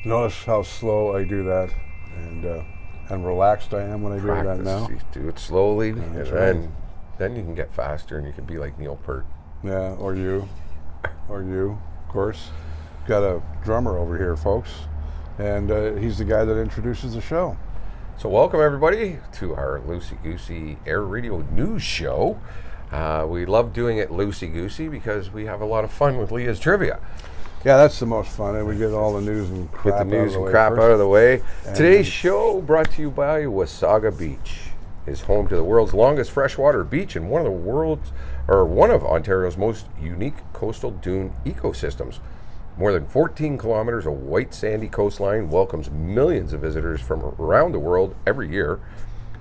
Notice how slow I do that, and relaxed I am when I do that now. You do it slowly, That's and then you can get faster, and you can be like Neil Peart. Yeah, or you, of course. Got a drummer over here, folks, and he's the guy that introduces the show. So welcome everybody to our Loosey Goosey Air Radio News Show. We love doing it loosey goosey because we have a lot of fun with Leah's trivia. Yeah, that's the most fun, and we get all the news and crap out of the way. Today's show brought to you by Wasaga Beach. Is home to the world's longest freshwater beach and one of Ontario's most unique coastal dune ecosystems. More than 14 kilometers of white sandy coastline welcomes millions of visitors from around the world every year.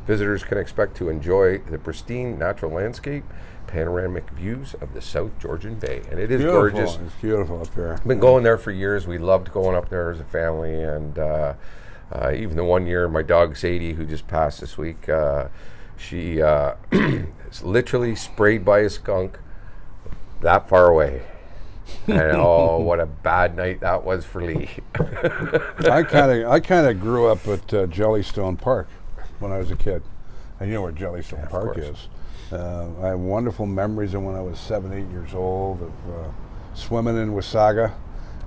Visitors can expect to enjoy the pristine natural landscape, panoramic views of the South Georgian Bay, and it is gorgeous. It's beautiful up there. Been going there for years. We loved going up there as a family, and even the one year my dog Sadie, who just passed this week, she is literally sprayed by a skunk that far away. And oh, what a bad night that was for Lee. I kind of grew up at Jellystone Park when I was a kid, and you know where Jellystone Park is. I have wonderful memories of when I was 7, 8 years old of swimming in Wasaga.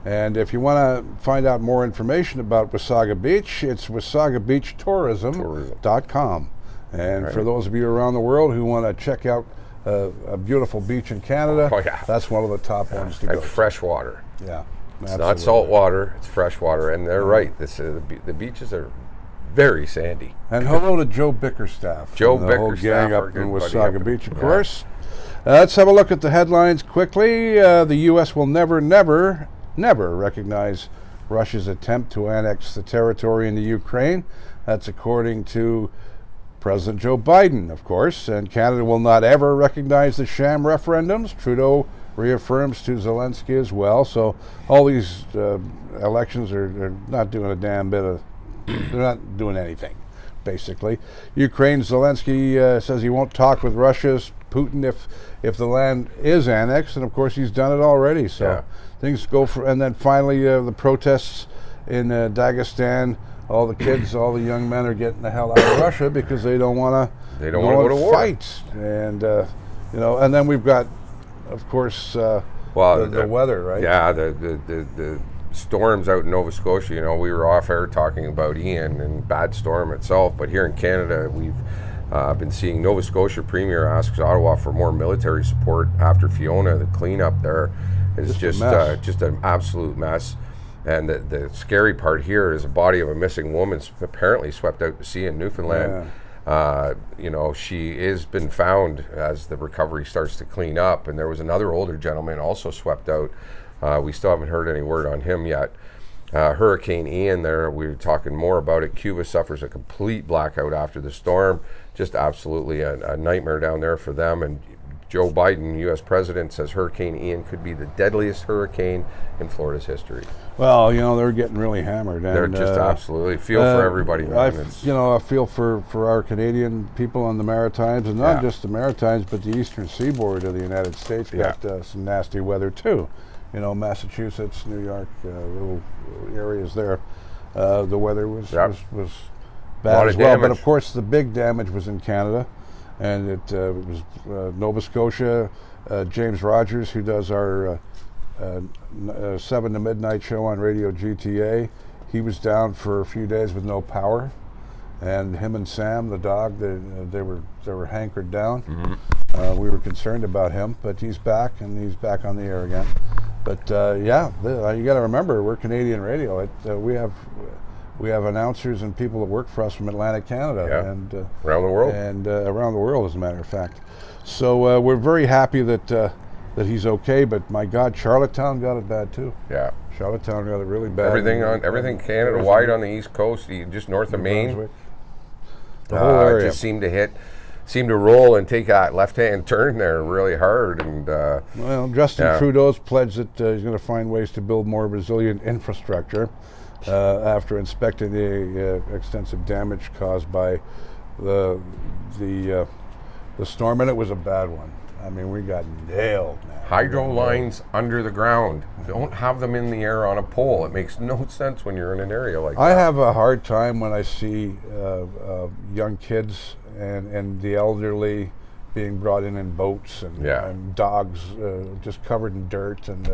And if you want to find out more information about Wasaga Beach, it's wasagabeachtourism.com. And for those of you around the world who want to check out a beautiful beach in Canada, that's one of the top ones to go. And fresh water. Yeah. It's not salt water, it's fresh water. And they're right, the beaches are very sandy. And hello to Joe Bickerstaff. The whole gang up in Wasaga Beach, of course. Yeah. Let's have a look at the headlines quickly. The U.S. will never recognize Russia's attempt to annex the territory in the Ukraine. That's according to President Joe Biden, of course. And Canada will not ever recognize the sham referendums. Trudeau reaffirms to Zelensky as well. So all these elections are not doing a damn bit of... They're not doing anything, basically. Ukraine, Zelensky says he won't talk with Russia's Putin if the land is annexed, and of course he's done it already. So things go for, and then finally the protests in Dagestan. All the kids, all the young men are getting the hell out of Russia because they don't want to. They don't want to go to war. Fight, and and then we've got, of course, the weather, right? Yeah, the storms out in Nova Scotia. We were off air talking about Ian and bad storm itself, but here in Canada, we've been seeing Nova Scotia Premier asks Ottawa for more military support after Fiona. The cleanup there is just an absolute mess. And the scary part here is the body of a missing woman apparently swept out to sea in Newfoundland. Yeah. She has been found as the recovery starts to clean up, and there was another older gentleman also swept out. We still haven't heard any word on him yet. Hurricane Ian there, we were talking more about it. Cuba suffers a complete blackout after the storm. Just absolutely a nightmare down there for them. And Joe Biden, U.S. President, says Hurricane Ian could be the deadliest hurricane in Florida's history. Well, they're getting really hammered. And, they're just absolutely feel for everybody, man. I feel for our Canadian people on the Maritimes, and not just the Maritimes, but the eastern seaboard of the United States got some nasty weather too. Massachusetts, New York, little areas there. The weather was bad as well. But of course, the big damage was in Canada. And it was Nova Scotia. James Rogers, who does our 7 to midnight show on Radio GTA, he was down for a few days with no power, and him and Sam, the dog, they were hankered down. Mm-hmm. We were concerned about him, but he's back, and he's back on the air again. But you got to remember, we're Canadian radio. We have announcers and people that work for us from Atlantic Canada and around the world, around the world, as a matter of fact. So we're very happy that he's okay. But my God, Charlottetown got it bad too. Yeah, Charlottetown got it really bad. Everything Canada wide on the East Coast, just north of Maine. The whole area just seemed to roll and take a left-hand turn there really hard. And Justin Trudeau's pledged that he's going to find ways to build more resilient infrastructure. After inspecting the extensive damage caused by the the storm, and it was a bad one. I mean, we got nailed, man. Hydro lines under the ground. Don't have them in the air on a pole. It makes no sense when you're in an area like that. I have a hard time when I see young kids and the elderly being brought in boats and dogs just covered in dirt, and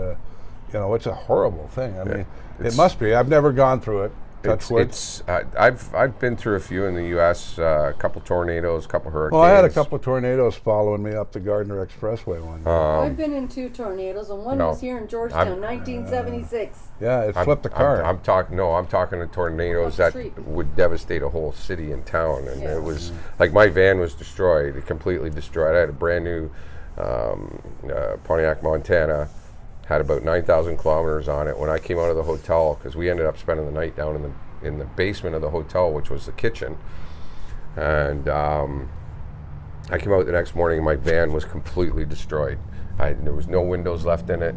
it's a horrible thing. I mean, it must be. I've never gone through it. I've been through a few in the U.S. A couple tornadoes, a couple hurricanes. Well, I had a couple tornadoes following me up the Gardner Expressway one day. I've been in 2 tornadoes, and one was here in Georgetown, 1976. Yeah, it flipped the car. I'm talking to tornadoes that would devastate a whole city and town, and it was like my van was destroyed, completely destroyed. I had a brand new Pontiac, Montana. Had about 9,000 kilometers on it. When I came out of the hotel, because we ended up spending the night down in the basement of the hotel, which was the kitchen, and I came out the next morning and my van was completely destroyed. There was no windows left in it.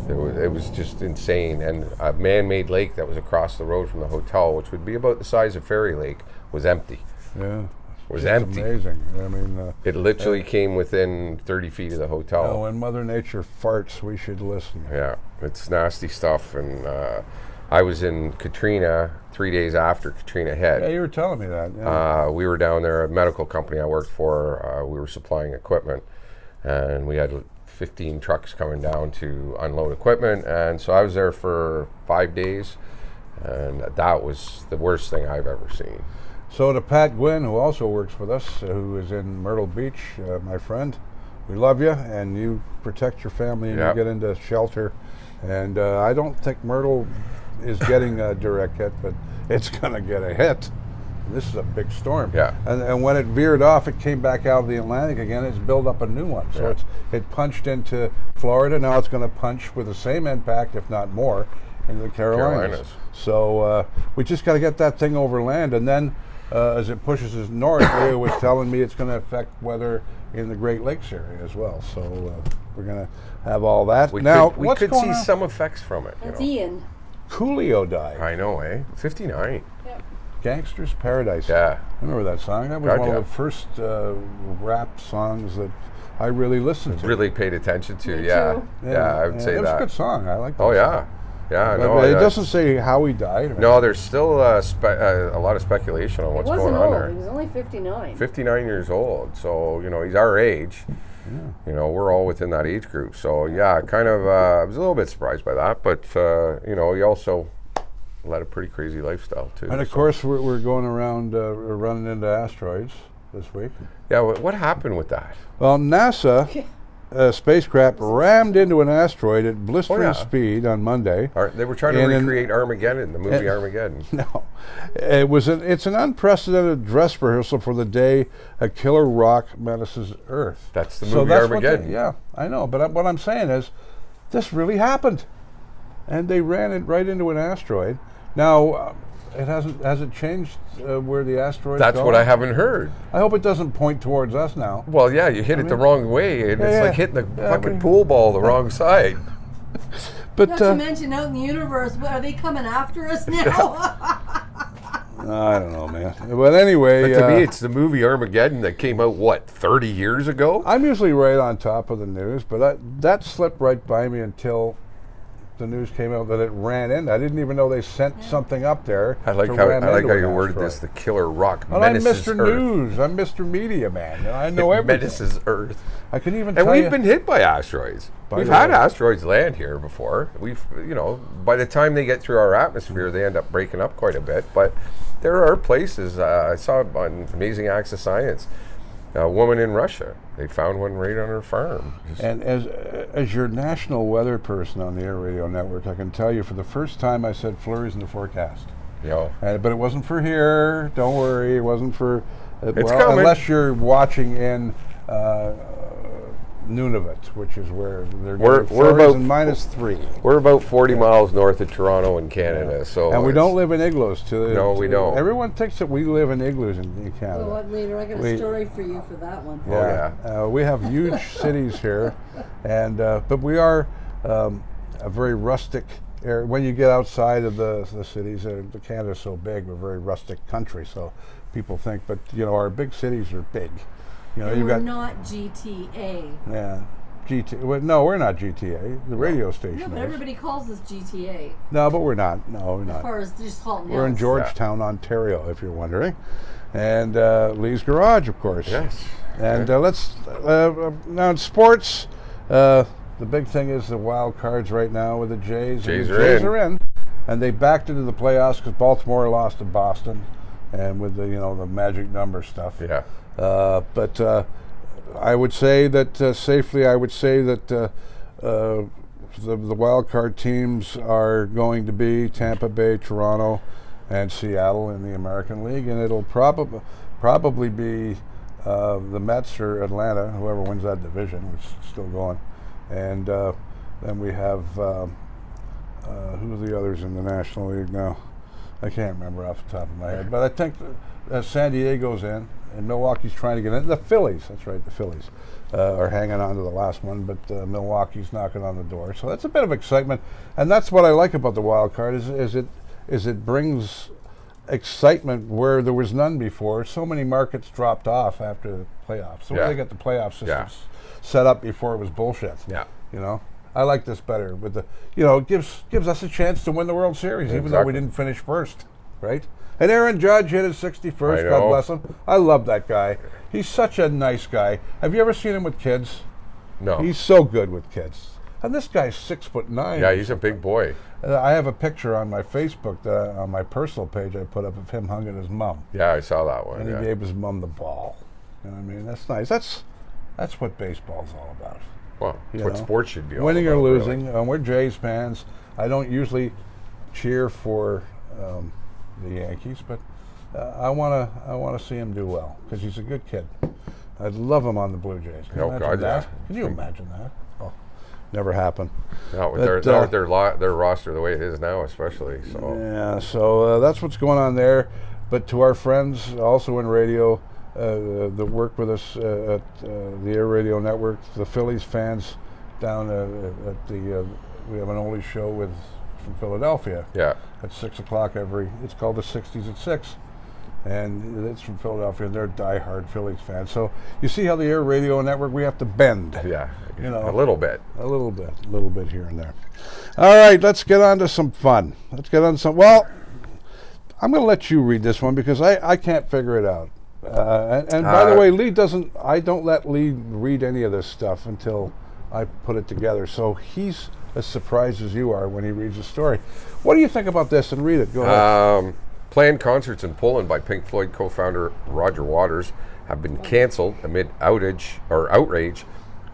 It was just insane. And a man-made lake that was across the road from the hotel, which would be about the size of Fairy Lake, was empty. Yeah. Was empty. Amazing. I mean, it literally came within 30 feet of the hotel. When Mother Nature farts, we should listen. Yeah, it's nasty stuff. And I was in Katrina 3 days after Katrina hit. Yeah, you were telling me that. Yeah. We were down there, a medical company I worked for. We were supplying equipment, and we had 15 trucks coming down to unload equipment. And so I was there for 5 days, and that was the worst thing I've ever seen. So to Pat Gwynn, who also works with us, who is in Myrtle Beach, my friend, we love you, and you protect your family and you get into shelter. And I don't think Myrtle is getting a direct hit, but it's going to get a hit. This is a big storm. Yeah. And when it veered off, it came back out of the Atlantic again. It's built up a new one. So it punched into Florida. Now it's going to punch with the same impact, if not more, in the Carolinas. So we just got to get that thing over land, and then as it pushes us north, Leah was telling me it's going to affect weather in the Great Lakes area as well. So we're going to have all that. We could see some effects from it. That's Ian. Coolio died. I know, 59. Yep. Gangster's Paradise. Yeah. I remember that song. That was one of the first rap songs that I really listened to. Really paid attention to, Me yeah. too. Yeah, I would say that. It was a good song. I like that. Oh, yeah. Yeah, but it doesn't say how he died. No, there's still a lot of speculation on what's going on there. He was only 59. 59 years old, so he's our age. Yeah. We're all within that age group. So yeah, kind of. I was a little bit surprised by that, but he also led a pretty crazy lifestyle too. And of course, we're going around running into asteroids this week. Yeah, what happened with that? Well, NASA. Spacecraft rammed into an asteroid at blistering speed on Monday. They were trying to recreate Armageddon, the movie Armageddon. No, it's an unprecedented dress rehearsal for the day a killer rock menaces Earth. That's the movie Armageddon. Yeah, I know, but what I'm saying is, this really happened, and they ran it right into an asteroid. Now, has it changed where the asteroid? That's what I haven't heard. I hope it doesn't point towards us now. Well, yeah, you hit it the wrong way, and it's like hitting the fucking pool ball the wrong side. But not to mention out in the universe, are they coming after us now? I don't know, man. But anyway, but to me, it's the movie Armageddon that came out 30 years ago. I'm usually right on top of the news, but that slipped right by me until the news came out that it ran in. I didn't even know they sent something up there. I like how you worded this. The killer rock menaces I'm Mr. Earth. News. I'm Mr. Media Man. I know everything. Menaces Earth. I can even. And we've been hit by asteroids. We've had asteroids land here before. We've, by the time they get through our atmosphere, they end up breaking up quite a bit. But there are places. I saw on Amazing Acts of Science. A woman in Russia, they found one right on her farm. And as your national weather person on the Air Radio Network, I can tell you for the first time I said flurries in the forecast. Yeah. But it wasn't for here. Don't worry, it wasn't for. It's coming. Unless you're watching in Nunavut, which is where they're we're about -3. We're about 40 miles north of Toronto in Canada, and we don't live in igloos. No, we don't. Everyone thinks that we live in igloos in Canada. Well, later I got a story for you for that one. Yeah, we have huge cities here, and but we are a very rustic area. When you get outside of the cities, Canada's so big, we're a very rustic country. So people think, but our big cities are big. You know, And you've we're got not GTA. yeah, well, no, we're not GTA. The radio station. No, but is. everybody calls us GTA. No, but we're not. No, we're As not. far as just Halton We're in Hills. Georgetown, Ontario, if you're wondering, and Lee's Garage, of course. Yes. And let's now in sports. The big thing is the wild cards right now with the Jays. Jays And are the Jays in. are in, and they backed into the playoffs because Baltimore lost to Boston, and with the the magic number stuff. Yeah. But I would say that safely, I would say that the wild card teams are going to be Tampa Bay, Toronto, and Seattle in the American League, and it'll probably be the Mets or Atlanta, whoever wins that division, which is still going. And then we have who are the others in the National League now? I can't remember off the top of my head, but I think San Diego's in, and Milwaukee's trying to get in. The Phillies, that's right, the Phillies are hanging on to the last one, but Milwaukee's knocking on the door. So that's a bit of excitement, and that's what I like about the wild card is it brings excitement where there was none before. So many markets dropped off after the playoffs. So they got the playoff systems set up before it was bullshit. Yeah. I like this better with the it gives us a chance to win the World Series, even though we didn't finish first, right? And Aaron Judge hit his 61st. God bless him. I love that guy. He's such a nice guy. Have you ever seen him with kids? No. He's so good with kids. And this guy's 6'9". Yeah, he's a big boy. I have a picture on my Facebook, on my personal page I put up of him hugging his mom. Yeah, I saw that one. And he gave his mom the ball. You know what I mean? That's nice. That's what baseball's all about. Well, that's what sports should be all winning about, or losing. really. We're Jays fans. I don't usually cheer for the Yankees, but I want to see him do well because he's a good kid. I'd love him on the Blue Jays. Can you imagine that? Can you imagine that? Oh, never happen. Not with their roster the way it is now, especially. So yeah, so that's what's going on there. But to our friends also in radio that work with us at the Air Radio Network, the Phillies fans down at the we have an oldie show from Philadelphia. Yeah. At 6 o'clock it's called the 60s at 6. And it's from Philadelphia, and they're diehard Phillies fans. So you see how the Air Radio Network, we have to bend. Yeah, a little bit. A little bit here and there. All right, let's get on to some fun. Well, I'm going to let you read this one because I can't figure it out. And by the way, I don't let Lee read any of this stuff until I put it together. So he's as surprised as you are when he reads the story. What do you think about this? And read it. Go ahead. Planned concerts in Poland by Pink Floyd co-founder Roger Waters have been canceled amid outrage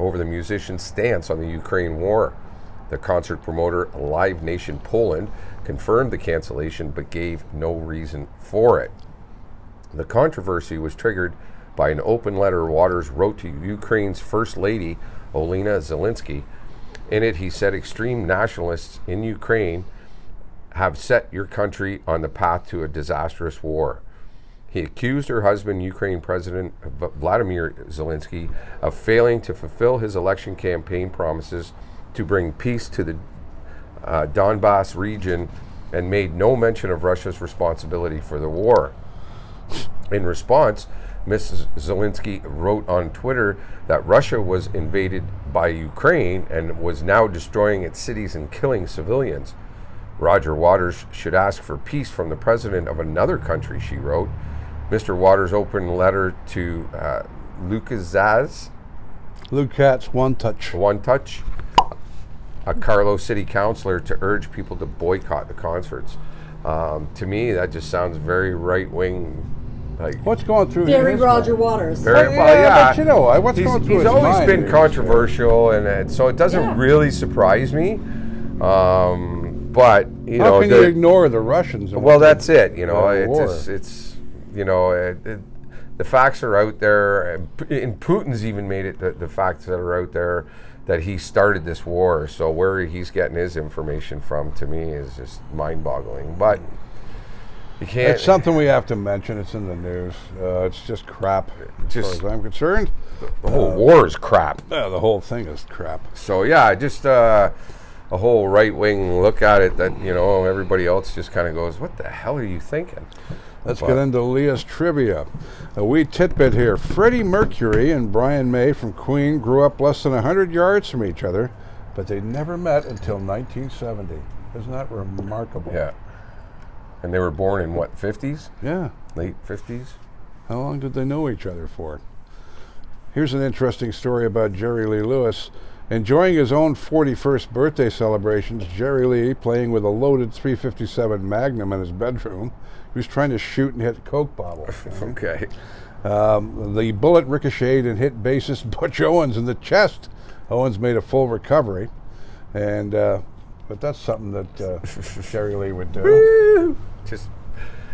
over the musician's stance on the Ukraine war. The concert promoter Live Nation Poland confirmed the cancellation but gave no reason for it. The controversy was triggered by an open letter Waters wrote to Ukraine's First Lady, Olena Zelensky. In it, he said extreme nationalists in Ukraine have set your country on the path to a disastrous war. He accused her husband, Ukraine President Vladimir Zelensky, of failing to fulfill his election campaign promises to bring peace to the Donbass region and made no mention of Russia's responsibility for the war. In response, Ms. Zelensky wrote on Twitter that Russia was invaded by Ukraine and was now destroying its cities and killing civilians. Roger Waters should ask for peace from the president of another country, she wrote. Mr. Waters opened a letter to Lukas One Touch, a Carlo city councilor, to urge people to boycott the concerts. To me, that just sounds very right-wing. What's going through Very his Roger mind? Waters. Very, but what's going through his mind? He's always been controversial, and so it doesn't really surprise me. But how can you ignore the Russians? Well, that's it. The facts are out there, and Putin's even made it the facts that are out there that he started this war. So where he's getting his information from, to me, is just mind-boggling. But you can't. It's something we have to mention. It's in the news. It's just crap, as far as I'm concerned. The whole war is crap. Yeah, the whole thing is crap. So yeah, just a whole right-wing look at it that everybody else just kind of goes, "What the hell are you thinking?" Let's get into Leah's trivia. A wee tidbit here. Freddie Mercury and Brian May from Queen grew up less than 100 yards from each other, but they never met until 1970. Isn't that remarkable? Yeah. And they were born in what, 50s? Yeah. Late 50s? How long did they know each other for? Here's an interesting story about Jerry Lee Lewis. Enjoying his own 41st birthday celebrations, Jerry Lee, playing with a loaded .357 Magnum in his bedroom, he was trying to shoot and hit Coke bottles. Okay. The bullet ricocheted and hit bassist Butch Owens in the chest. Owens made a full recovery, and but that's something that Jerry Lee would do. Just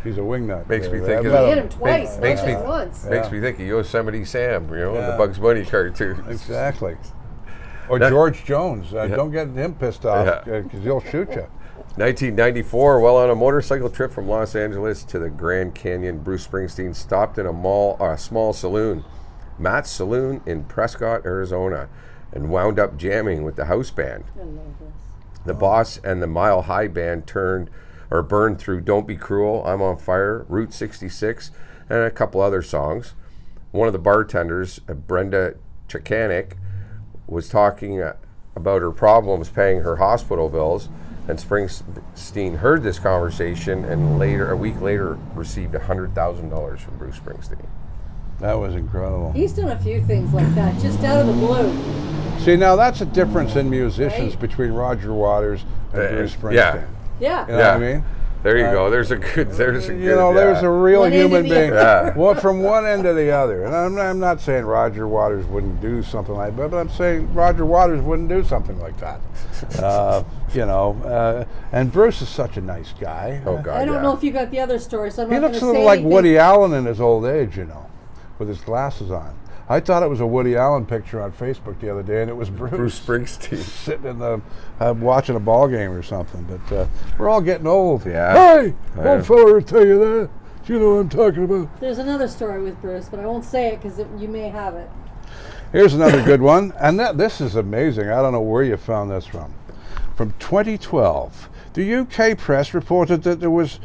he's a wingnut. makes me He think hit him twice, makes not me- just once. makes me think of Yosemite Sam, in the Yeah. Bugs Bunny cartoon. Exactly. Or That- George Jones. Don't get him pissed off Yeah. because he'll shoot you. 1994, while on a motorcycle trip from Los Angeles to the Grand Canyon, Bruce Springsteen stopped in a small saloon, Matt's Saloon in Prescott, Arizona, and wound up jamming with the house band. I love this. The Boss and the Mile High Band burned through Don't Be Cruel, I'm on Fire, Route 66, and a couple other songs. One of the bartenders, Brenda Chakanik, was talking about her problems paying her hospital bills, and Springsteen heard this conversation and a week later, received $100,000 from Bruce Springsteen. That was incredible. He's done a few things like that, just out of the blue. See, now that's a difference in musicians Right. between Roger Waters and Bruce Springsteen. yeah. Yeah. You know what I mean? There you go. There's a good. There's a good. You know, there's a real One end human to the being. other. Well, from one end to the other. And I'm not saying Roger Waters wouldn't do something like that, but I'm saying Roger Waters wouldn't do something like that. And Bruce is such a nice guy. Oh God. I don't know if you got the other story, so I'm He not going looks to a say little like anything. Woody Allen in his old age, with his glasses on. I thought it was a Woody Allen picture on Facebook the other day, and it was Bruce Springsteen. sitting in the watching a ball game or something. But we're all getting old. Yeah. Hey, I old know. fella will tell you that. You know what I'm talking about. There's another story with Bruce, but I won't say it because you may have it. Here's another good one, and this is amazing. I don't know where you found this from. From 2012, the UK press reported that there was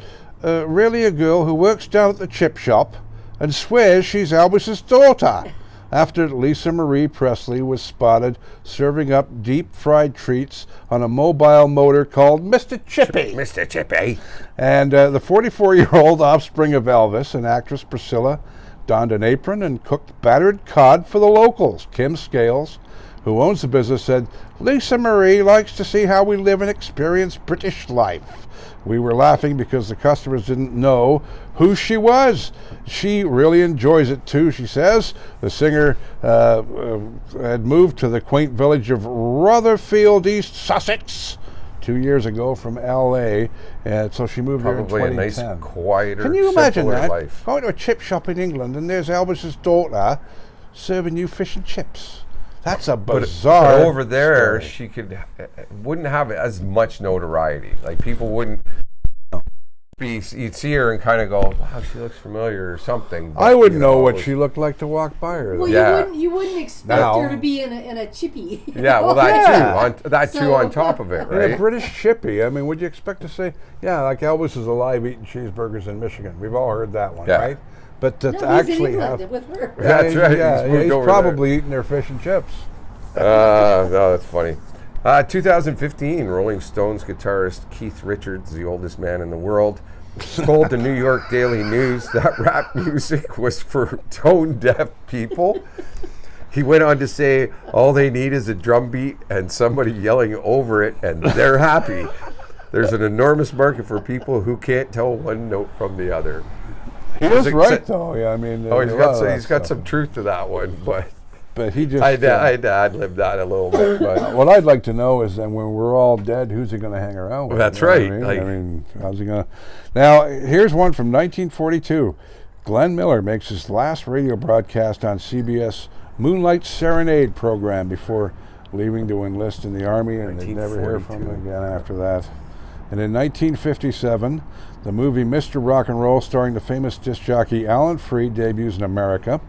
really a girl who works down at the chip shop and swears she's Elvis's daughter, after Lisa Marie Presley was spotted serving up deep-fried treats on a mobile motor called Mr. Chippy. Mr. Chippy. And the 44-year-old offspring of Elvis and actress Priscilla donned an apron and cooked battered cod for the locals. Kim Scales, who owns the business, said, "Lisa Marie likes to see how we live and experience British life. We were laughing because the customers didn't know who she was. She really enjoys it too," she says. The singer had moved to the quaint village of Rotherfield, East Sussex, 2 years ago from L.A., and so she moved Probably here a in nice, 2010. quieter, Can you imagine simpler that? life. Going to a chip shop in England and there's Elvis's daughter serving you fish and chips. That's a bizarre. But over there, story. she wouldn't have as much notoriety. Like people wouldn't be. You'd see her and kind of go, "Wow, she looks familiar" or something. But, I wouldn't know it what was- she looked like to walk by her. Well, though. Yeah. you wouldn't expect Now- her to be in a chippy. Yeah, well, that Yeah. too. That too So- on top of it, And a right? British chippy. I mean, would you expect to say, yeah, like Elvis is alive eating cheeseburgers in Michigan? We've all heard that one, Yeah. right? But to No, he's actually in have. England with her. That's right, Yeah, he's moved he's over probably eating their fish and chips. No, that's funny. 2015, Rolling Stones guitarist Keith Richards, the oldest man in the world, told the New York Daily News that rap music was for tone-deaf people. He went on to say, all they need is a drum beat and somebody yelling over it, and they're happy. There's an enormous market for people who can't tell one note from the other. He was Like, right, though. Yeah, I mean, Oh, he's a lot got of some, that he's got stuff. some truth to that one, but But he just. I'd ad-libbed that a little bit. But What I'd like to know is then when we're all dead, who's he going to hang around with? That's You know what right, I mean? like- I mean, how's he going to? Now, here's one from 1942. Glenn Miller makes his last radio broadcast on CBS Moonlight Serenade program before leaving to enlist in the Army, and they never hear from him again after that. And in 1957, the movie Mr. Rock and Roll, starring the famous disc jockey Alan Freed, debuts in America.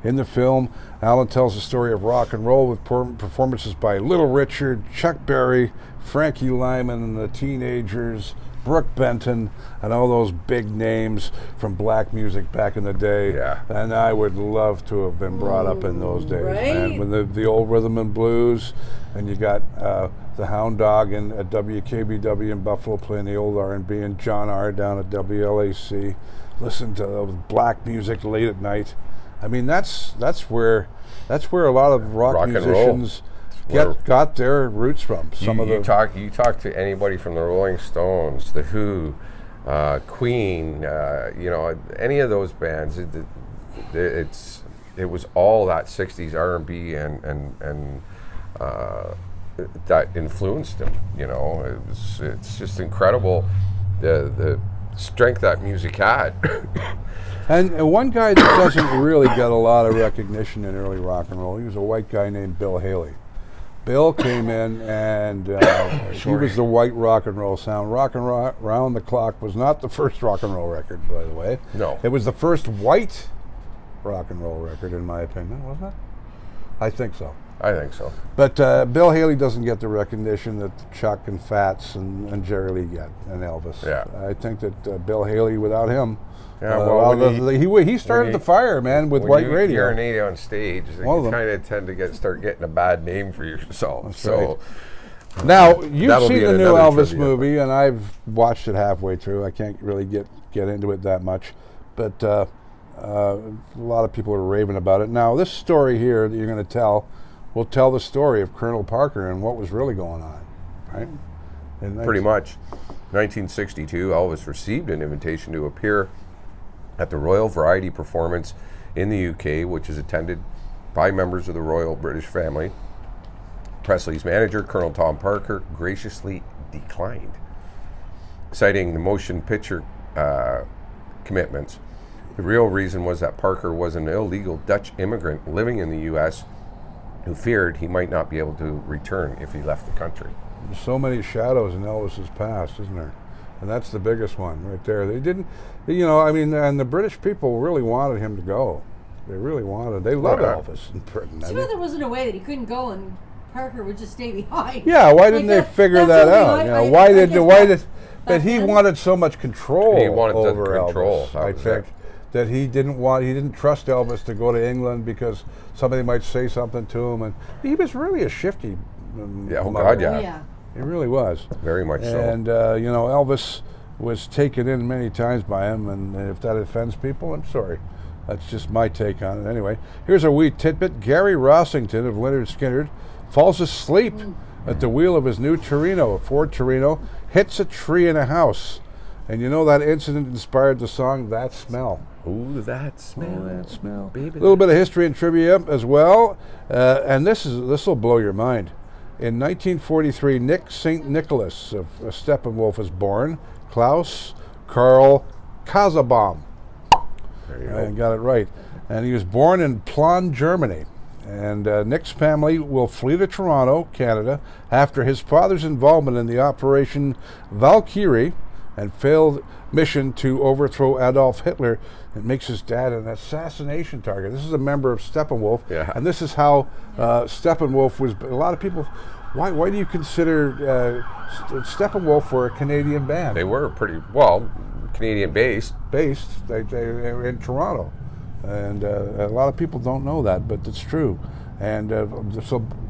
In the film, Alan tells the story of rock and roll with performances by Little Richard, Chuck Berry, Frankie Lyman, and the Teenagers, Brooke Benton, and all those big names from black music back in the day. Yeah. And I would love to have been brought up in those days, man. Right? With the old rhythm and blues, and you got the Hound Dog at WKBW in Buffalo playing the old R&B, and John R. down at WLAC. Listen to those black music late at night. I mean, that's where a lot of rock and roll. musicians got their roots from. You talk to anybody from the Rolling Stones, the Who, Queen, any of those bands. It was all that '60s R&B and that influenced them. It's just incredible the strength that music had. And one guy that doesn't really get a lot of recognition in early rock and roll, he was a white guy named Bill Haley. Bill came in and he was the white rock and roll sound. Rock and Round the Clock was not the first rock and roll record, by the way. No. It was the first white rock and roll record, in my opinion, wasn't it? I think so. I think so. But Bill Haley doesn't get the recognition that Chuck and Fats and Jerry Lee get, and Elvis. Yeah. I think that Bill Haley, without him, he started the fire, man, with white radio. When you urinate on stage, you kind of tend to start getting a bad name for yourself. That's right. Now, you've seen the new Elvis trivia. movie, and I've watched it halfway through. I can't really get into it that much, but a lot of people are raving about it. Now, this story here that you're going to tell will tell the story of Colonel Parker and what was really going on, right? Pretty much. 1962, Elvis received an invitation to appear at the Royal Variety Performance in the UK, which is attended by members of the Royal British family. Presley's manager, Colonel Tom Parker, graciously declined, citing the motion picture commitments. The real reason was that Parker was an illegal Dutch immigrant living in the U.S. who feared he might not be able to return if he left the country. There's so many shadows in Elvis's past, isn't there? And that's the biggest one right there. They didn't, and the British people really wanted him to go. They really wanted. They loved Elvis in Britain. There wasn't a way that he couldn't go and Parker would just stay behind. Yeah, why didn't they figure that out? But he wanted so much control over Elvis. I think that he didn't trust Elvis to go to England because somebody might say something to him, and he was really a shifty. He really was. Very much so. And, Elvis was taken in many times by him, and if that offends people, I'm sorry. That's just my take on it. Anyway, here's a wee tidbit. Gary Rossington of Lynyrd Skynyrd falls asleep at the wheel of his new Torino, a Ford Torino, hits a tree in a house. And that incident inspired the song That Smell. Ooh, that smell. That smell. Baby, a little bit of history and trivia as well. And this will blow your mind. In 1943, Nick St. Nicholas of Steppenwolf was born. Klaus Karl Kazabaum. There you go. I got it right. And he was born in Plön, Germany. And Nick's family will flee to Toronto, Canada, after his father's involvement in the Operation Valkyrie and failed mission to overthrow Adolf Hitler. It makes his dad an assassination target. This is a member of Steppenwolf, and this is how Steppenwolf was. A lot of people, why do you consider Steppenwolf were a Canadian band? They were pretty Canadian based. They were in Toronto, and a lot of people don't know that, but it's true. And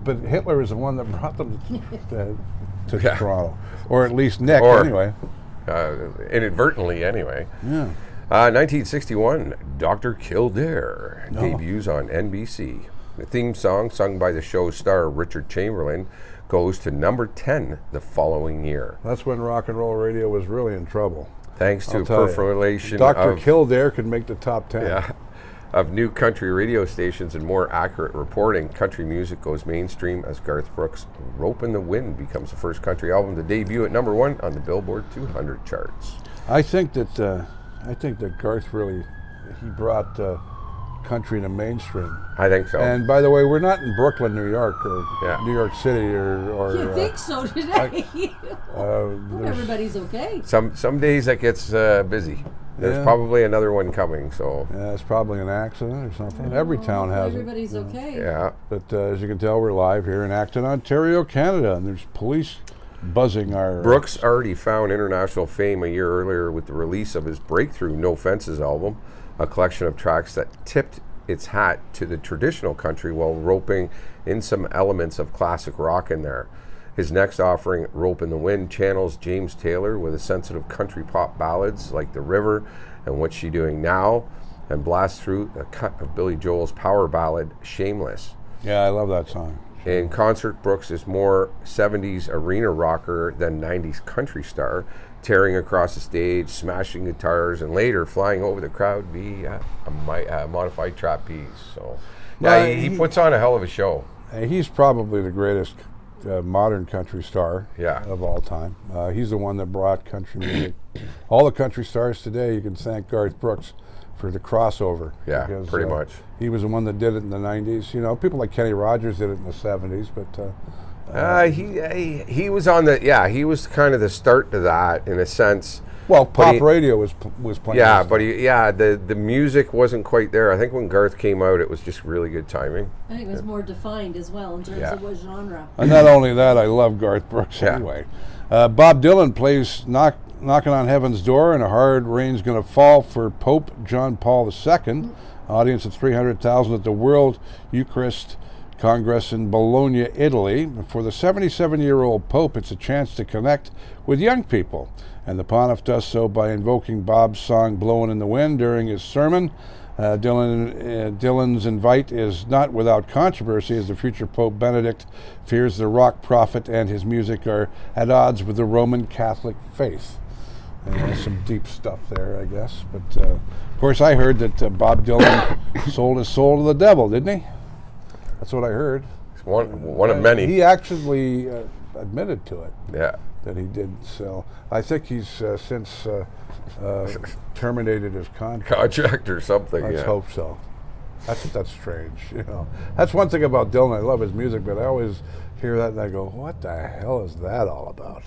but Hitler is the one that brought them to Toronto, or at least Nick, anyway. Inadvertently, anyway. Yeah. 1961, Dr. Kildare debuts on NBC. The theme song, sung by the show's star Richard Chamberlain, goes to number 10 the following year. That's when rock and roll radio was really in trouble. Thanks to proliferation Dr. Kildare could make the top 10. Of new country radio stations and more accurate reporting, country music goes mainstream as Garth Brooks' Rope in the Wind becomes the first country album to debut at number 1 on the Billboard 200 charts. I think that Garth he brought country to mainstream. I think so. And by the way, we're not in Brooklyn, New York, or New York City, or you think so today? Everybody's okay. Some days that gets busy. There's probably another one coming, so. Yeah, it's probably an accident or something. Every town has everybody's okay. Yeah. But as you can tell, we're live here in Acton, Ontario, Canada, and there's police buzzing our... Brooks already found international fame a year earlier with the release of his breakthrough No Fences album, a collection of tracks that tipped its hat to the traditional country while roping in some elements of classic rock in there. His next offering, Rope in the Wind, channels James Taylor with a sensitive country pop ballads like The River and What's She Doing Now, and blasts through a cut of Billy Joel's power ballad, Shameless. Yeah, I love that song. In concert, Brooks is more 70s arena rocker than 90s country star, tearing across the stage, smashing guitars, and later flying over the crowd via a modified trapeze. So, yeah, he puts on a hell of a show. He's probably the greatest modern country star of all time. He's the one that brought country music. All the country stars today, you can thank Garth Brooks for the crossover. Yeah, because, pretty much. He was the one that did it in the 90s. You know, people like Kenny Rogers did it in the 70s, but... he was on the, he was kind of the start to that in a sense. Well, pop radio was playing. Yeah, but the music wasn't quite there. I think when Garth came out, it was just really good timing. I think it was more defined as well in terms of what genre. And not only that, I love Garth Brooks anyway. Bob Dylan plays Knocking on Heaven's Door, and A Hard Rain's Gonna Fall for Pope John Paul II. Audience of 300,000 at the World Eucharist Congress in Bologna, Italy. For the 77-year-old Pope, it's a chance to connect with young people. And the Pontiff does so by invoking Bob's song Blowin' in the Wind during his sermon. Dylan's invite is not without controversy, as the future Pope Benedict fears the rock prophet and his music are at odds with the Roman Catholic faith. Some deep stuff there, I guess. But, of course, I heard that Bob Dylan sold his soul to the devil, didn't he? That's what I heard. It's one of many. He actually admitted to it. Yeah. That he did sell. I think he's since terminated his contract or something. Let's hope so. That's strange. You know, that's one thing about Dylan. I love his music, but I always hear that and I go, "What the hell is that all about?"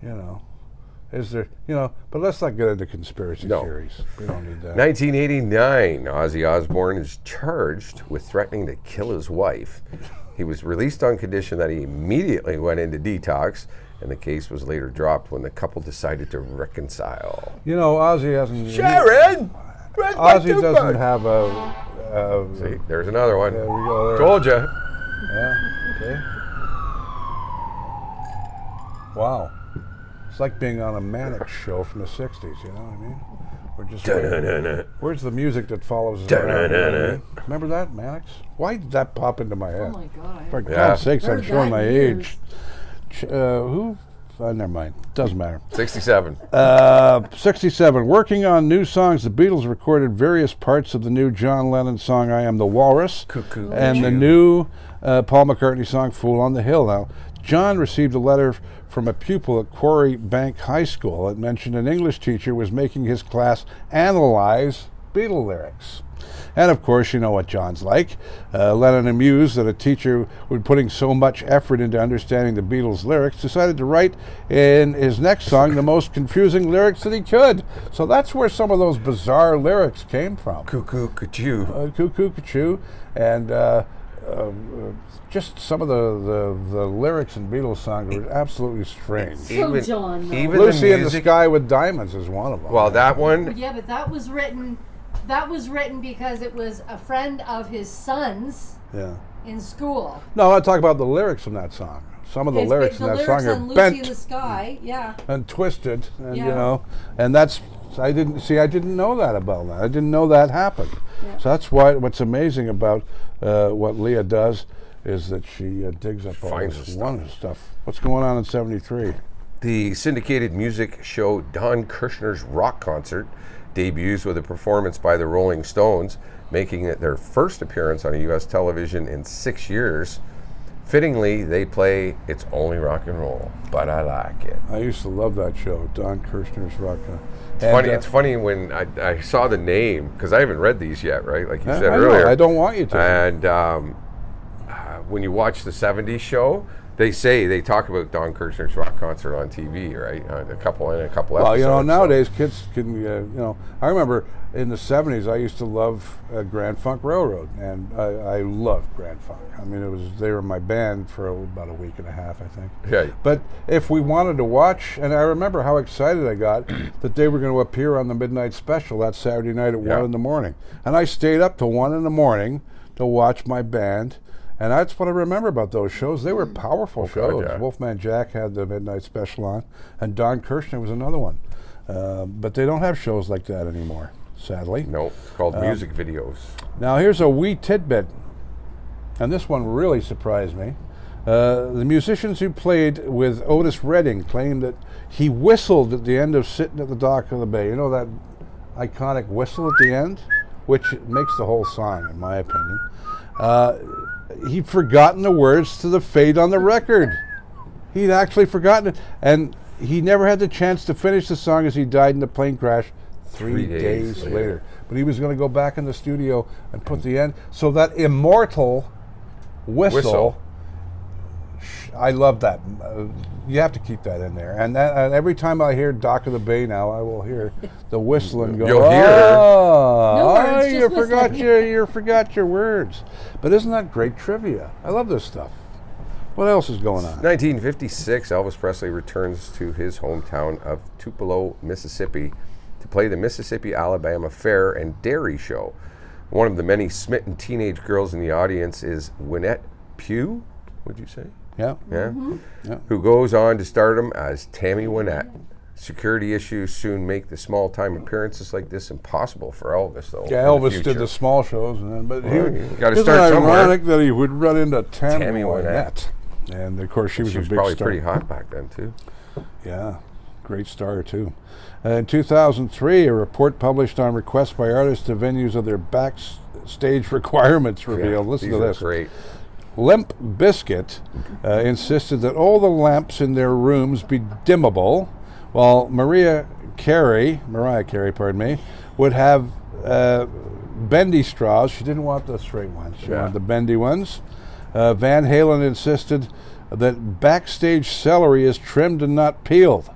You know, is there? You know, but let's not get into conspiracy theories. We don't need that. 1989, Ozzy Osbourne is charged with threatening to kill his wife. He was released on condition that he immediately went into detox, and the case was later dropped when the couple decided to reconcile. You know, Ozzy hasn't... Sharon! Ozzy doesn't have a... See, there's another one. There we go. There. Told you. Yeah, okay. Wow. It's like being on a Mannix show from the 60s, you know what I mean? We're just where's the music that follows us around? Remember that, Mannix? Why did that pop into my head? Oh my God. For God's sakes, I'm showing my age. Who? Never mind. Doesn't matter. 67. 67. Working on new songs, the Beatles recorded various parts of the new John Lennon song "I Am the Walrus" and the new Paul McCartney song "Fool on the Hill." Now, John received a letter from a pupil at Quarry Bank High School that mentioned an English teacher was making his class analyze Beatle lyrics. And of course, you know what John's like. Lennon, amused that a teacher was putting so much effort into understanding the Beatles' lyrics, decided to write in his next song the most confusing lyrics that he could. So that's where some of those bizarre lyrics came from. Cuckoo, cuckoo. Cuckoo, cuckoo. And just some of the lyrics in Beatles songs were absolutely strange. So John, even Lucy in the Sky with Diamonds is one of them. Well, that one... Yeah, but that was written because it was a friend of his son's in school. No, I'm talking about the lyrics from that song. Some of the lyrics in that song are Lucy bent in the Sky, and twisted, and you know, and that's I didn't know that about that. I didn't know that happened. Yeah. So that's what's amazing about what Leah does is that she digs up all this wonderful stuff. What's going on in '73? The syndicated music show Don Kirshner's Rock Concert debuts with a performance by the Rolling Stones, making it their first appearance on a U.S. television in 6 years. Fittingly, they play It's Only Rock and Roll, but I like it. I used to love that show, Don Kirshner's Rock. It's funny when I saw the name, because I haven't read these yet, right? Like you said I earlier. I don't want you to. And when you watch the 70s show, They talk about Don Kirshner's rock concert on TV, right? A couple episodes. Well, nowadays kids can, I remember in the 70s I used to love Grand Funk Railroad, and I loved Grand Funk. I mean, they were my band for about a week and a half, I think. Yeah. But if we wanted to watch, and I remember how excited I got that they were going to appear on the midnight special that Saturday night at 1 in the morning. And I stayed up till 1 in the morning to watch my band. And that's what I remember about those shows. They were powerful shows. God, yeah. Wolfman Jack had the midnight special on, and Don Kirshner was another one. But they don't have shows like that anymore, sadly. No, it's called music videos. Now here's a wee tidbit, and this one really surprised me. The musicians who played with Otis Redding claimed that he whistled at the end of Sitting at the Dock of the Bay. You know that iconic whistle at the end? Which makes the whole song, in my opinion. He'd forgotten the words to the fade on the record. He'd actually forgotten it. And he never had the chance to finish the song as he died in a plane crash 3 days later. But he was going to go back in the studio and put the end. So that immortal whistle. I love that. You have to keep that in there. And every time I hear Dock of the Bay now, I will hear the whistle and go, You'll hear. No words, you just forgot your words. But isn't that great trivia? I love this stuff. What else is going on? 1956, Elvis Presley returns to his hometown of Tupelo, Mississippi, to play the Mississippi-Alabama Fair and Dairy Show. One of the many smitten teenage girls in the audience is Winnette Pugh, would you say? Yeah. Yeah? Mm-hmm. Yeah. Who goes on to stardom as Tammy Wynette. Security issues soon make the small-time appearances like this impossible for Elvis, though. Yeah, Elvis did the small shows, but you gotta isn't start it somewhere. ironic that he would run into Tammy Wynette. Wynette? And of course, she was a big probably star. pretty hot back then too. Yeah, great star too. In 2003, a report published on request by artists to venues of their backstage requirements revealed. Listen to this. Great. Limp Bizkit insisted that all the lamps in their rooms be dimmable, while Mariah Carey, would have bendy straws. She didn't want the straight ones. She wanted the bendy ones. Van Halen insisted that backstage celery is trimmed and not peeled.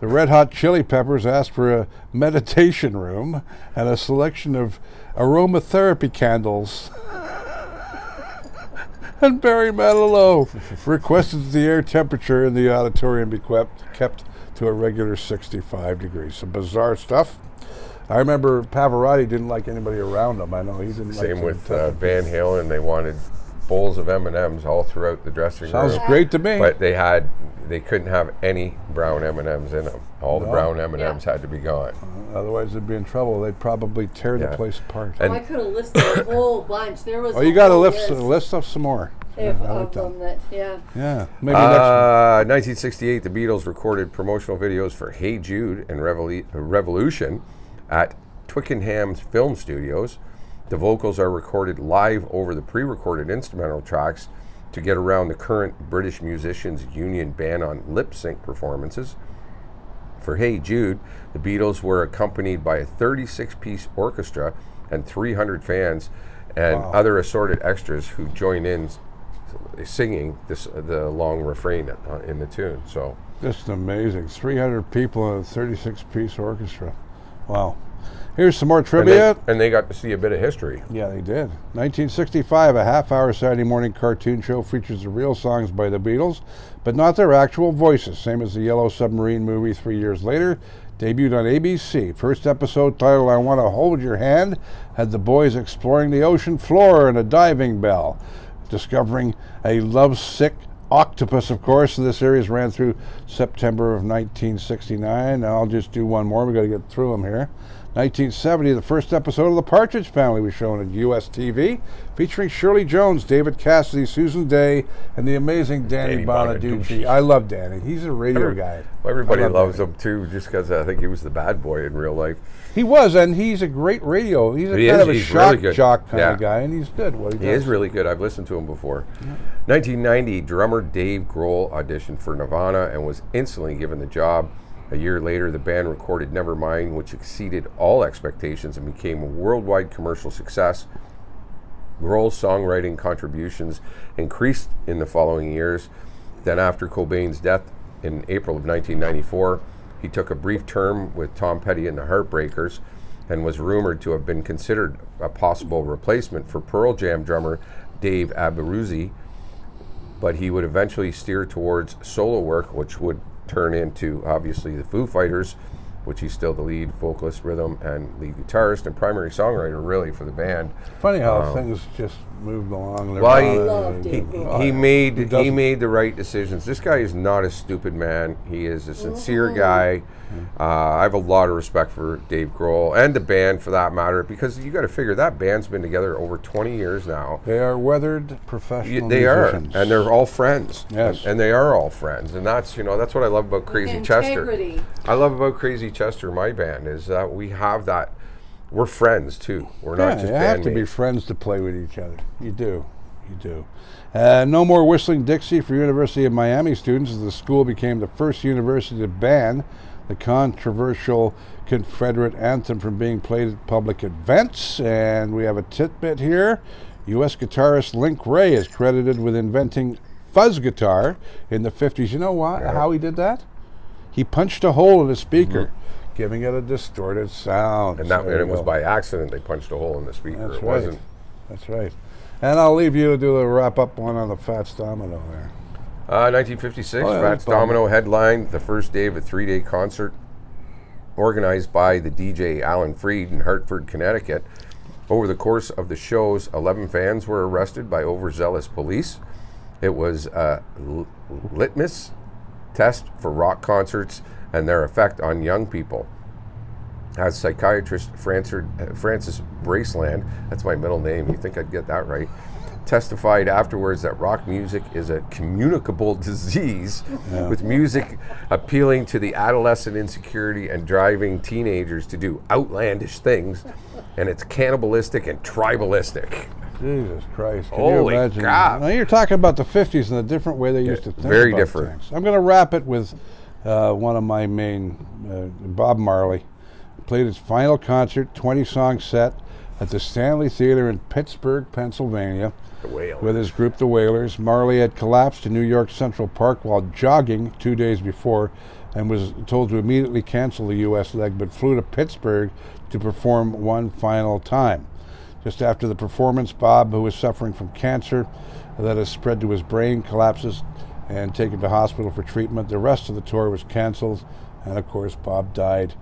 The Red Hot Chili Peppers asked for a meditation room and a selection of aromatherapy candles. And Barry Manilow requested that the air temperature in the auditorium be kept to a regular 65 degrees. Some bizarre stuff. I remember Pavarotti didn't like anybody around him. I know he didn't. Same with Van Halen. They wanted bowls of M&Ms all throughout the dressing room. Sounds great to me. But they couldn't have any brown M&Ms in them. All the brown M&Ms had to be gone. Otherwise, they'd be in trouble. They'd probably tear the place apart. I could have listed a whole bunch. There was. Oh, you got to list up some more. Of them that, Yeah, maybe next. 1968, the Beatles recorded promotional videos for "Hey Jude" and "Revolution" at Twickenham Film Studios. The vocals are recorded live over the pre-recorded instrumental tracks to get around the current British Musicians Union ban on lip sync performances. For "Hey Jude," the Beatles were accompanied by a 36-piece orchestra and 300 fans and other assorted extras who join in singing the long refrain in the tune. So just amazing. 300 people in a 36-piece orchestra. Wow. Here's some more trivia. And they got to see a bit of history. Yeah, they did. 1965, a half-hour Saturday morning cartoon show features the real songs by the Beatles, but not their actual voices, same as the Yellow Submarine movie 3 years later. Debuted on ABC. First episode, titled I Want to Hold Your Hand, had the boys exploring the ocean floor and a diving bell, discovering a lovesick octopus, of course. This series ran through September of 1969. Now I'll just do one more. We've got to get through them here. 1970, the first episode of The Partridge Family was shown at US TV, featuring Shirley Jones, David Cassidy, Susan Day, and the amazing Danny Bonaducci. I love Danny. He's a radio guy. Everybody loves him too, just because I think he was the bad boy in real life. He was, and he's a great radio. He's kind of a shock jock kind of guy, and he's good. He is really good. I've listened to him before. 1990, drummer Dave Grohl auditioned for Nirvana and was instantly given the job. A year later, the band recorded Nevermind, which exceeded all expectations and became a worldwide commercial success. Grohl's songwriting contributions increased in the following years. Then after Cobain's death in April of 1994, he took a brief term with Tom Petty and the Heartbreakers and was rumored to have been considered a possible replacement for Pearl Jam drummer Dave Aberuzzi, but he would eventually steer towards solo work, which would turn into, obviously, the Foo Fighters, which he's still the lead vocalist, rhythm, and lead guitarist and primary songwriter, really, for the band. Funny how things just moved along. Well, he made the right decisions. This guy is not a stupid man. He is a sincere guy. I have a lot of respect for Dave Grohl and the band, for that matter, because you got to figure that band's been together over 20 years now. They are weathered professional They musicians. are, and they're all friends. Yes, and they are all friends, and that's that's what I love about Crazy Chester. I love about Crazy Chester, my band, is that we have that. We're friends too. We're not just bandmates. You have to be friends to play with each other. You do. No more Whistling Dixie for University of Miami students, as the school became the first university to ban the controversial Confederate anthem from being played at public events. And we have a tidbit here. U.S. guitarist Link Wray is credited with inventing fuzz guitar in the 50s. You know what? How he did that? He punched a hole in a speaker, giving it a distorted sound. And it was by accident they punched a hole in the speaker. That's right. And I'll leave you to do the wrap-up one on the Fats Domino there. 1956, Fats Domino headlined the first day of a 3-day concert organized by the DJ Alan Freed in Hartford, Connecticut. Over the course of the shows, 11 fans were arrested by overzealous police. It was a litmus test for rock concerts and their effect on young people. As psychiatrist Francis Braceland, that's my middle name, you think I'd get that right, testified afterwards that rock music is a communicable disease, with music appealing to the adolescent insecurity and driving teenagers to do outlandish things, and it's cannibalistic and tribalistic. Jesus Christ. Can Holy you imagine? God. Now you're talking about the 50s and the different way they used to think very about different things. I'm going to wrap it with one of my main, Bob Marley. Played his final concert, 20-song set, at the Stanley Theater in Pittsburgh, Pennsylvania, with his group, the Wailers. Marley had collapsed in New York Central Park while jogging 2 days before and was told to immediately cancel the U.S. leg, but flew to Pittsburgh to perform one final time. Just after the performance, Bob, who was suffering from cancer that has spread to his brain, collapses and taken to hospital for treatment. The rest of the tour was canceled, and of course, Bob died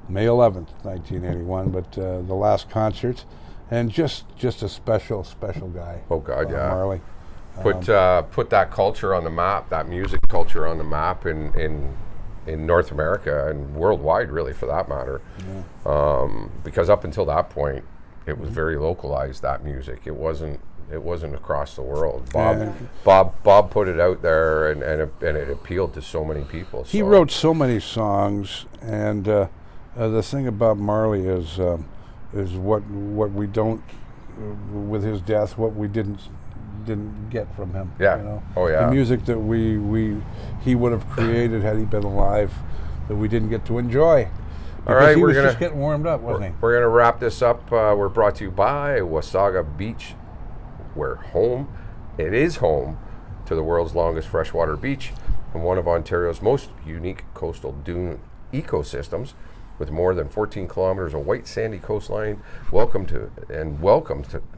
May 11th, 1981, but the last concert, and just a special guy. Oh God, Marley. Put that culture on the map, that music culture on the map in North America and worldwide, really, for that matter. Because up until that point, it was very localized, that music. It wasn't across the world. Bob put it out there, and it appealed to so many people. He wrote so many songs, and the thing about Marley is what we don't, with his death, what we didn't get from him. Yeah. You know? Oh yeah. The music that he would have created had he been alive, that we didn't get to enjoy. All right, he was just getting warmed up, wasn't he? We're gonna wrap this up. We're brought to you by Wasaga Beach, where it is home to the world's longest freshwater beach and one of Ontario's most unique coastal dune ecosystems. With more than 14 kilometers of white sandy coastline, welcome to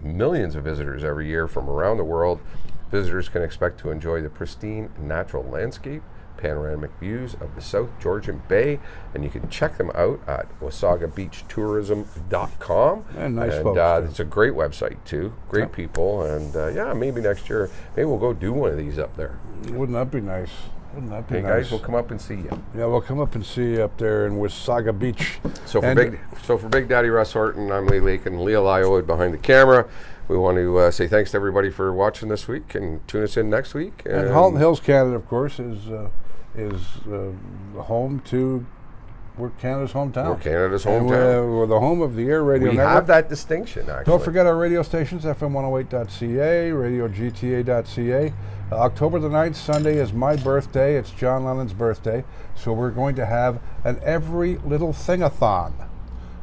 millions of visitors every year from around the world. Visitors can expect to enjoy the pristine natural landscape, panoramic views of the South Georgian Bay, and you can check them out at wasagabeachtourism.com. And nice folks. It's a great website too, great people, and maybe next year, maybe we'll go do one of these up there. Wouldn't that be nice? Hey guys, we'll come up and see you. Yeah, we'll come up and see you up there in Wasaga Beach. So for Big Daddy Russ Horton, I'm Lee Lake and Leah Lyoid behind the camera. We want to say thanks to everybody for watching this week, and tune us in next week. And Halton Hills, Canada, of course, is home to. We're Canada's hometown. We're Canada's hometown. We're the home of the Air Radio Network. We have that distinction, actually. Don't forget our radio stations, FM108.ca, RadioGTA.ca. October the 9th, Sunday, is my birthday. It's John Lennon's birthday. So we're going to have an Every Little Thing-a-thon,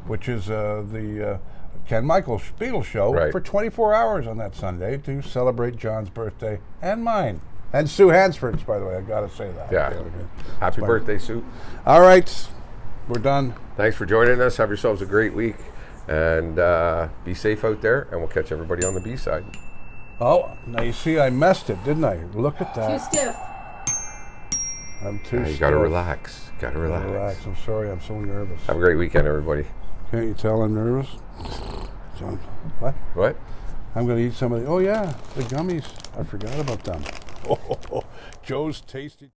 which is the Ken Michaels Beatles show Right. for 24 hours on that Sunday to celebrate John's birthday and mine. And Sue Hansford's, by the way, I got to say that. Yeah. Happy birthday, Sue. All right, we're done. Thanks for joining us. Have yourselves a great week. And be safe out there. And we'll catch everybody on the B-side. Oh, now you see I messed it, didn't I? Look at Too that. stiff. I'm too You got to stiff. relax. Got to relax. I'm sorry, I'm so nervous. Have a great weekend, everybody. Can't you tell I'm nervous? John, what? What? I'm going to eat some of the, oh yeah, the gummies. I forgot about them. Joe's Tasty.